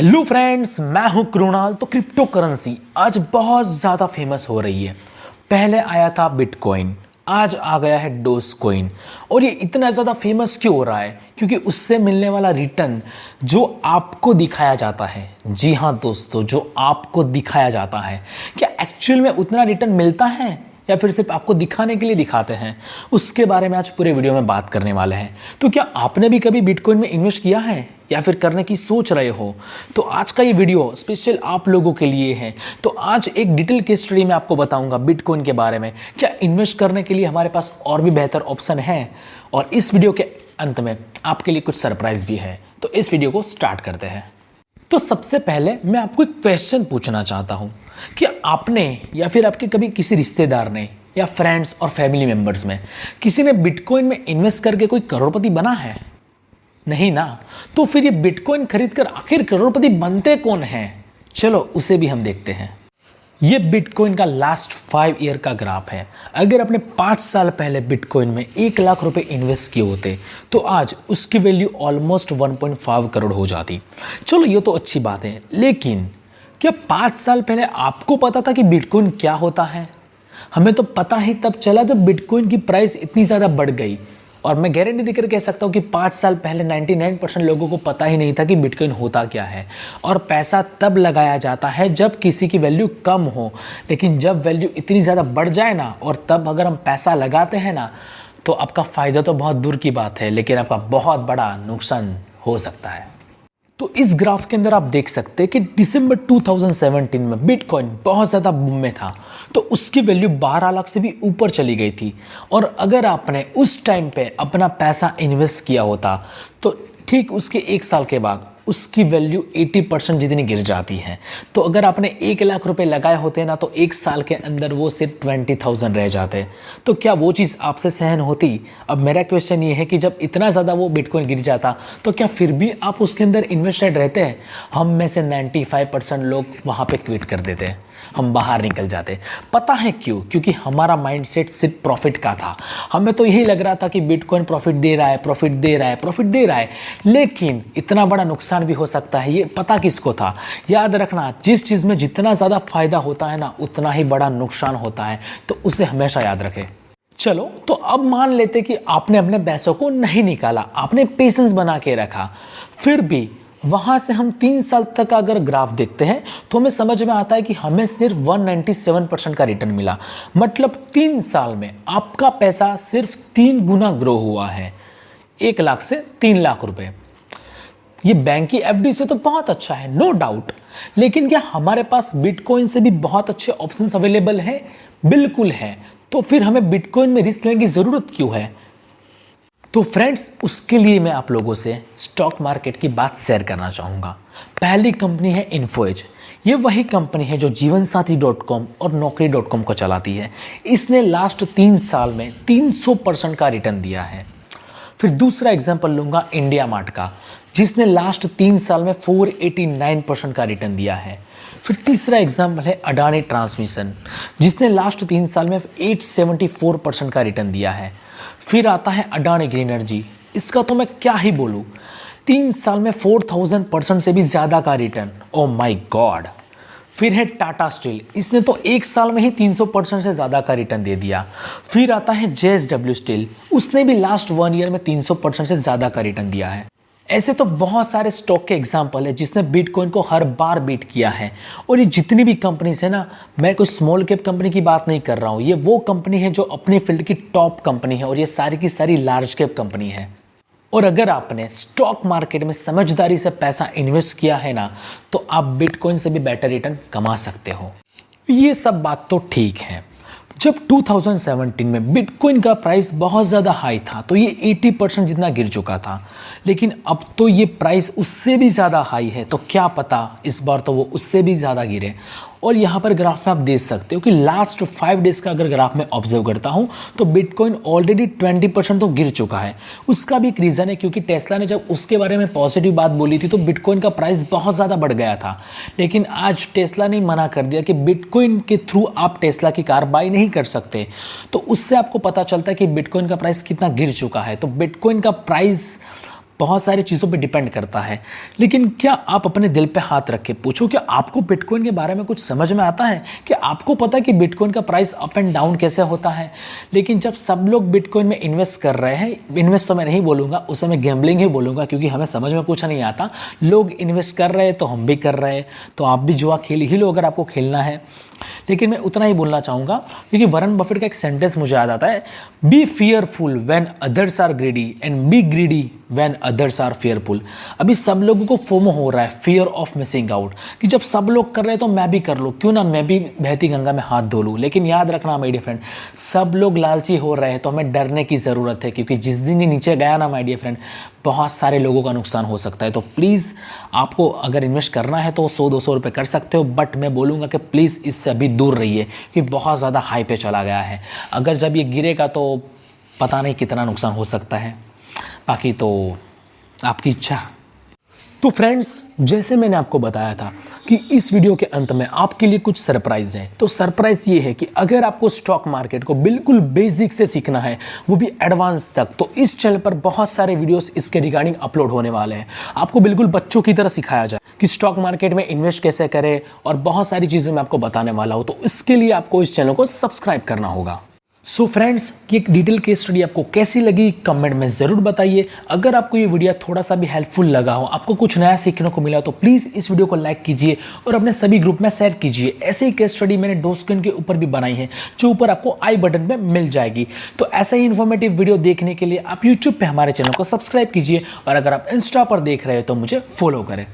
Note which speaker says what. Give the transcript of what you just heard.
Speaker 1: Hello friends, मैं हूं कृणाल। तो क्रिप्टो करेंसी आज बहुत ज़्यादा फेमस हो रही है। पहले आया था बिटकॉइन, आज आ गया है डोज कॉइन। और ये इतना ज़्यादा फेमस क्यों हो रहा है? क्योंकि उससे मिलने वाला रिटर्न जो आपको दिखाया जाता है, जी हाँ दोस्तों, जो आपको दिखाया जाता है, क्या एक्चुअल में उतना रिटर्न मिलता है या फिर सिर्फ आपको दिखाने के लिए दिखाते हैं, उसके बारे में आज पूरे वीडियो में बात करने वाले हैं। तो क्या आपने भी कभी बिटकॉइन में इन्वेस्ट किया है या फिर करने की सोच रहे हो? तो आज का ये वीडियो स्पेशल आप लोगों के लिए है। तो आज एक डिटेल केस स्टडी में आपको बताऊंगा बिटकॉइन के बारे में, क्या इन्वेस्ट करने के लिए हमारे पास और भी बेहतर ऑप्शन है। और इस वीडियो के अंत में आपके लिए कुछ सरप्राइज भी है। तो इस वीडियो को स्टार्ट करते हैं। तो सबसे पहले मैं आपको एक क्वेश्चन पूछना चाहता हूं कि आपने या फिर आपके कभी किसी रिश्तेदार ने या फ्रेंड्स और फैमिली मेंबर्स में किसी ने बिटकॉइन में इन्वेस्ट करके कोई करोड़पति बना है? नहीं ना। तो फिर ये बिटकॉइन खरीदकर आखिर करोड़पति बनते कौन हैं? चलो उसे भी हम देखते हैं। ये बिटकॉइन का लास्ट 5 ईयर का ग्राफ है। अगर आपने 5 साल पहले बिटकॉइन में 1 लाख रुपए इन्वेस्ट किए होते तो आज उसकी वैल्यू ऑलमोस्ट 1.5 करोड़ हो जाती। चलो ये तो अच्छी बात है, लेकिन क्या 5 साल पहले आपको पता था कि बिटकॉइन क्या होता है? हमें तो पता ही तब चला जब बिटकॉइन की प्राइस इतनी ज़्यादा बढ़ गई। और मैं गारंटी देकर कह सकता हूँ कि 5 साल पहले 99% लोगों को पता ही नहीं था कि बिटकॉइन होता क्या है। और पैसा तब लगाया जाता है जब किसी की वैल्यू कम हो, लेकिन जब वैल्यू इतनी ज़्यादा बढ़ जाए ना, और तब अगर हम पैसा लगाते हैं ना, तो आपका फ़ायदा तो बहुत दूर की बात है, लेकिन आपका बहुत बड़ा नुकसान हो सकता है। तो इस ग्राफ के अंदर आप देख सकते हैं कि दिसंबर 2017 में बिटकॉइन बहुत ज़्यादा बूम में था, तो उसकी वैल्यू 12 लाख से भी ऊपर चली गई थी। और अगर आपने उस टाइम पे अपना पैसा इन्वेस्ट किया होता तो ठीक उसके 1 साल के बाद उसकी वैल्यू 80% जितनी गिर जाती है। तो अगर आपने 1 लाख रुपए लगाए होते ना, तो 1 साल के अंदर वो सिर्फ 20,000 रह जाते। तो क्या वो चीज़ आपसे सहन होती? अब मेरा क्वेश्चन ये है कि जब इतना ज़्यादा वो बिटकॉइन गिर जाता तो क्या फिर भी आप उसके अंदर इन्वेस्टेड रहते हैं? हम में से 95% लोग वहाँ पे क्विट कर देते हैं, हम बाहर निकल जाते। पता है क्यों? क्योंकि हमारा माइंडसेट सिर्फ प्रॉफिट का था। हमें तो यही लग रहा था कि बिटकॉइन प्रॉफिट दे रहा है, प्रॉफिट दे रहा है, प्रॉफिट दे रहा है, लेकिन इतना बड़ा नुकसान भी हो सकता है, ये पता किसको था? याद रखना, जिस चीज़ में जितना ज़्यादा फायदा होता है ना, उतना ही बड़ा नुकसान होता है। तो उसे हमेशा याद रखें। चलो, तो अब मान लेते कि आपने अपने पैसों को नहीं निकाला, आपने पेशेंस बना के रखा, फिर भी वहां से हम 3 साल तक का अगर ग्राफ देखते हैं तो हमें समझ में आता है कि हमें सिर्फ 197% का रिटर्न मिला। मतलब 3 साल में आपका पैसा सिर्फ 3 गुना ग्रो हुआ है, 1 लाख से 3 लाख रुपए। ये बैंक की एफडी से तो बहुत अच्छा है, नो डाउट, लेकिन क्या हमारे पास बिटकॉइन से भी बहुत अच्छे ऑप्शंस अवेलेबल हैं? बिल्कुल है। तो फिर हमें बिटकॉइन में रिस्क लेने की ज़रूरत क्यों है? तो फ्रेंड्स, उसके लिए मैं आप लोगों से स्टॉक मार्केट की बात शेयर करना चाहूँगा। पहली कंपनी है इन्फोएज। ये वही कंपनी है जो जीवनसाथी.com और नौकरी.com को चलाती है। इसने लास्ट 3 साल में 300% का रिटर्न दिया है। फिर दूसरा एग्जांपल लूँगा इंडिया मार्ट का, जिसने लास्ट 3 साल में 489% का रिटर्न दिया है। फिर तीसरा एग्जांपल है अडानी ट्रांसमिशन, जिसने लास्ट 3 साल में 874% का रिटर्न दिया है। फिर आता है अडानी ग्रीन एनर्जी, इसका तो मैं क्या ही बोलूँ, 3 साल में 4000% से भी ज़्यादा का रिटर्न। Oh my God. फिर है टाटा स्टील, इसने तो 1 साल में ही 300% से ज़्यादा का रिटर्न दे दिया। फिर आता है जेएसडब्ल्यू स्टील, उसने भी लास्ट 1 ईयर में 300% से ज़्यादा का रिटर्न दिया है। ऐसे तो बहुत सारे स्टॉक के एग्जाम्पल है जिसने बिटकॉइन को हर बार बीट किया है। और ये जितनी भी कंपनीज है ना, मैं कोई स्मॉल कैप कंपनी की बात नहीं कर रहा हूँ, ये वो कंपनी है जो अपने फील्ड की टॉप कंपनी है, और ये सारी की सारी लार्ज कैप कंपनी है। और अगर आपने स्टॉक मार्केट में समझदारी से पैसा इन्वेस्ट किया है ना, तो आप बिटकॉइन से भी बेटर रिटर्न कमा सकते हो। ये सब बात तो ठीक है। जब 2017 में बिटकॉइन का प्राइस बहुत ज़्यादा हाई था तो ये 80% जितना गिर चुका था, लेकिन अब तो ये प्राइस उससे भी ज़्यादा हाई है। तो क्या पता इस बार तो वो उससे भी ज़्यादा गिरे। और यहाँ पर ग्राफ में आप देख सकते हो कि लास्ट 5 डेज़ का अगर ग्राफ में ऑब्जर्व करता हूँ तो बिटकॉइन ऑलरेडी 20% तो गिर चुका है। उसका भी एक रीज़न है, क्योंकि टेस्ला ने जब उसके बारे में पॉजिटिव बात बोली थी तो बिटकॉइन का प्राइस बहुत ज़्यादा बढ़ गया था। लेकिन आज टेस्ला ने मना कर दिया कि बिटकॉइन के थ्रू आप टेस्ला की कार बाई नहीं कर सकते। तो उससे आपको पता चलता है कि बिटकॉइन का प्राइस कितना गिर चुका है। तो बिटकॉइन का प्राइस बहुत सारी चीज़ों पे डिपेंड करता है। लेकिन क्या आप अपने दिल पे हाथ रख के पूछो कि आपको बिटकॉइन के बारे में कुछ समझ में आता है? कि आपको पता है कि बिटकॉइन का प्राइस अप एंड डाउन कैसे होता है? लेकिन जब सब लोग बिटकॉइन में इन्वेस्ट कर रहे हैं, इन्वेस्ट तो मैं नहीं बोलूँगा, उसे मैं गैम्बलिंग ही बोलूँगा, क्योंकि हमें समझ में कुछ नहीं आता। लोग इन्वेस्ट कर रहे हैं तो हम भी कर रहे हैं, तो आप भी जुआ खेल ही लो अगर आपको खेलना है। लेकिन मैं उतना ही बोलना चाहूँगा, क्योंकि वॉरेन बफेट का एक सेंटेंस मुझे याद आता है, be fearful when others are greedy and be greedy when others are fearful. अभी सब लोगों को फोमो हो रहा है, फियर ऑफ मिसिंग आउट, कि जब सब लोग कर रहे हैं तो मैं भी कर लूँ, क्यों ना मैं भी बहती गंगा में हाथ धो लूँ। लेकिन याद रखना माय डियर फ्रेंड, सब लोग लालची हो रहे हैं तो हमें डरने की ज़रूरत है, क्योंकि जिस दिन ये नीचे गया ना माय डियर फ्रेंड, बहुत सारे लोगों का नुकसान हो सकता है। तो प्लीज़ आपको अगर इन्वेस्ट करना है तो 100-200 रुपये कर सकते हो, बट मैं बोलूँगा कि प्लीज़ इससे अभी दूर रहिए, क्योंकि बहुत ज़्यादा हाई पे चला गया है। अगर जब ये गिरेगा तो पता नहीं कितना नुकसान हो सकता है, बाकी तो आपकी इच्छा। तो फ्रेंड्स, जैसे मैंने आपको बताया था कि इस वीडियो के अंत में आपके लिए कुछ सरप्राइज है। तो सरप्राइज ये है कि अगर आपको स्टॉक मार्केट को बिल्कुल बेसिक से सीखना है, वो भी एडवांस तक, तो इस चैनल पर बहुत सारे वीडियोस इसके रिगार्डिंग अपलोड होने वाले हैं। आपको बिल्कुल बच्चों की तरह सिखाया जाए कि स्टॉक मार्केट में इन्वेस्ट कैसे करें, और बहुत सारी चीज़ें मैं आपको बताने वाला हूँ। तो इसके लिए आपको इस चैनल को सब्सक्राइब करना होगा। सो फ्रेंड्स, ये एक डिटेल केस स्टडी आपको कैसी लगी कमेंट में ज़रूर बताइए। अगर आपको ये वीडियो थोड़ा सा भी हेल्पफुल लगा हो, आपको कुछ नया सीखने को मिला, तो प्लीज़ इस वीडियो को लाइक कीजिए और अपने सभी ग्रुप में शेयर कीजिए। ऐसे ही केस स्टडी मैंने डोजकॉइन के ऊपर भी बनाई है, जो ऊपर आपको आई बटन पे मिल जाएगी। तो ऐसा ही इन्फॉर्मेटिव वीडियो देखने के लिए आप यूट्यूब पर हमारे चैनल को सब्सक्राइब कीजिए, और अगर आप इंस्टा पर देख रहे हो तो मुझे फॉलो करें।